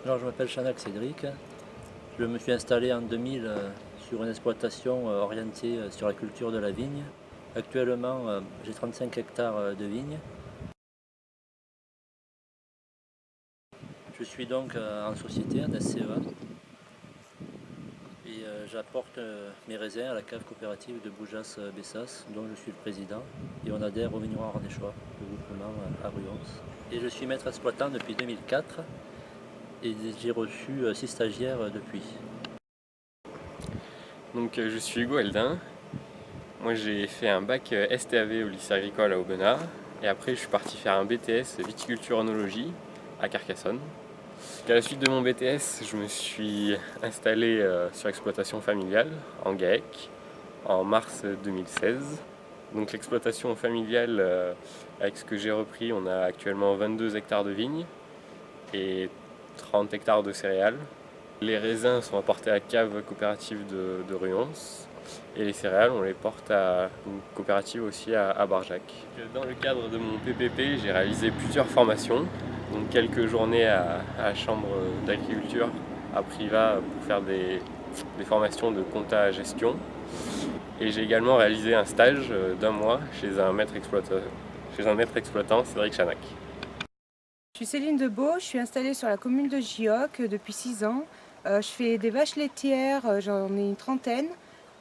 Alors, je m'appelle Chanac Cédric. Je me suis installé en 2000 sur une exploitation orientée sur la culture de la vigne. Actuellement, j'ai 35 hectares de vignes. Je suis donc en société, en SCEA, et j'apporte mes raisins à la cave coopérative de Boujas-Bessas, dont je suis le président, et on adhère au Vigneron Ardéchois, le groupement à Ruons. Et je suis maître exploitant depuis 2004, et j'ai reçu 6 stagiaires depuis. Donc je suis Hugo Eldin. Moi j'ai fait un bac STAV au lycée agricole à Aubenas et après je suis parti faire un BTS viticulture œnologie à Carcassonne. À la suite de mon BTS, je me suis installé sur exploitation familiale en GAEC en mars 2016. Donc l'exploitation familiale, avec ce que j'ai repris, on a actuellement 22 hectares de vignes et 30 hectares de céréales. Les raisins sont apportés à la cave coopérative de Ruons et les céréales, on les porte à une coopérative aussi à Barjac. Dans le cadre de mon PPP, j'ai réalisé plusieurs formations, donc quelques journées à la chambre d'agriculture à Privas pour faire des formations de compta gestion. Et j'ai également réalisé un stage d'un mois chez un maître exploitant, Cédric Chanac. Je suis Céline Debeau, je suis installée sur la commune de Gioc depuis 6 ans. Je fais des vaches laitières, j'en ai une trentaine.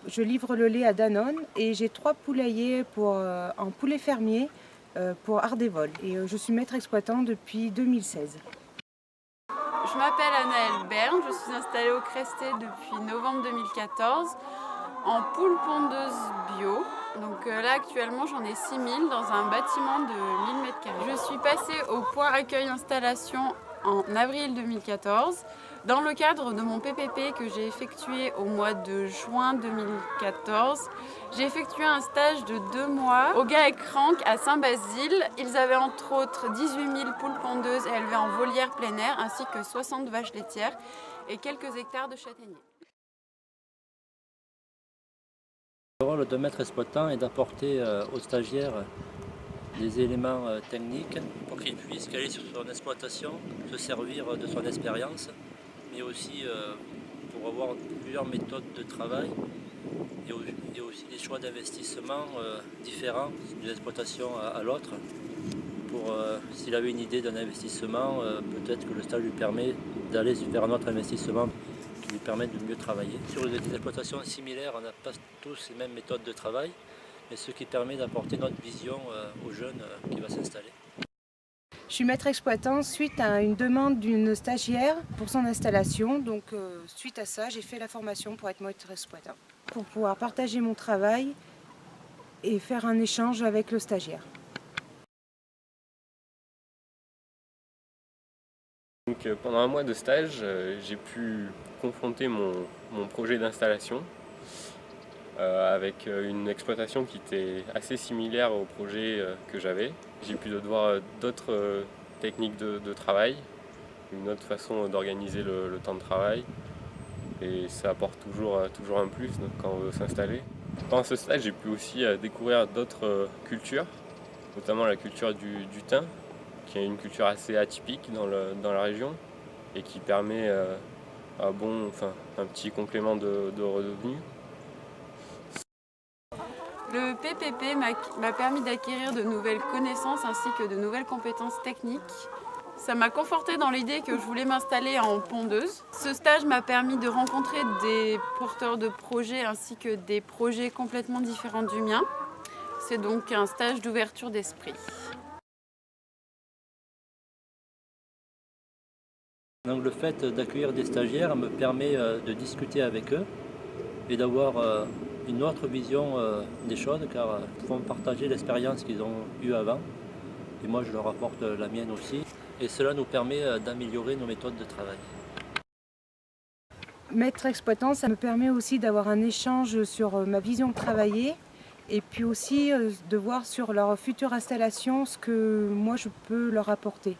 Je livre le lait à Danone et j'ai 3 poulaillers en poulet fermier pour Ardévol. Et je suis maître exploitant depuis 2016. Je m'appelle Anaëlle Berne, je suis installée au Crestet depuis novembre 2014 en poule pondeuse bio. Donc là actuellement j'en ai 6000 dans un bâtiment de 1000 m². Je suis passée au point accueil installation en avril 2014 dans le cadre de mon PPP que j'ai effectué au mois de juin 2014. J'ai effectué un stage de 2 mois au GAEC Ranc à Saint-Basile. Ils avaient entre autres 18 000 poules pondeuses élevées en volière plein air ainsi que 60 vaches laitières et quelques hectares de châtaigniers. Le rôle de maître exploitant est d'apporter aux stagiaires des éléments techniques pour qu'ils puissent caler sur son exploitation, se servir de son expérience, mais aussi pour avoir plusieurs méthodes de travail et aussi des choix d'investissement différents d'une exploitation à l'autre. S'il avait une idée d'un investissement, peut-être que le stage lui permet d'aller vers un autre investissement qui lui permet de mieux travailler. Sur des exploitations similaires, on n'a pas tous les mêmes méthodes de travail, mais ce qui permet d'apporter notre vision aux jeunes qui va s'installer. Je suis maître exploitant suite à une demande d'une stagiaire pour son installation. Donc suite à ça, j'ai fait la formation pour être maître exploitant, pour pouvoir partager mon travail et faire un échange avec le stagiaire. Donc, pendant un mois de stage, j'ai pu confronter mon projet d'installation avec une exploitation qui était assez similaire au projet que j'avais. J'ai pu voir d'autres techniques de travail, une autre façon d'organiser le temps de travail et ça apporte toujours un plus quand on veut s'installer. Pendant ce stage, j'ai pu aussi découvrir d'autres cultures, notamment la culture du thym, qui est une culture assez atypique dans la région et qui permet un petit complément de revenus. Le PPP m'a permis d'acquérir de nouvelles connaissances ainsi que de nouvelles compétences techniques. Ça m'a conforté dans l'idée que je voulais m'installer en pondeuse. Ce stage m'a permis de rencontrer des porteurs de projets ainsi que des projets complètement différents du mien. C'est donc un stage d'ouverture d'esprit. Donc le fait d'accueillir des stagiaires me permet de discuter avec eux et d'avoir une autre vision des choses, car ils font partager l'expérience qu'ils ont eue avant et moi je leur apporte la mienne aussi, et cela nous permet d'améliorer nos méthodes de travail. Maître exploitant, ça me permet aussi d'avoir un échange sur ma vision de travailler et puis aussi de voir sur leur future installation ce que moi je peux leur apporter.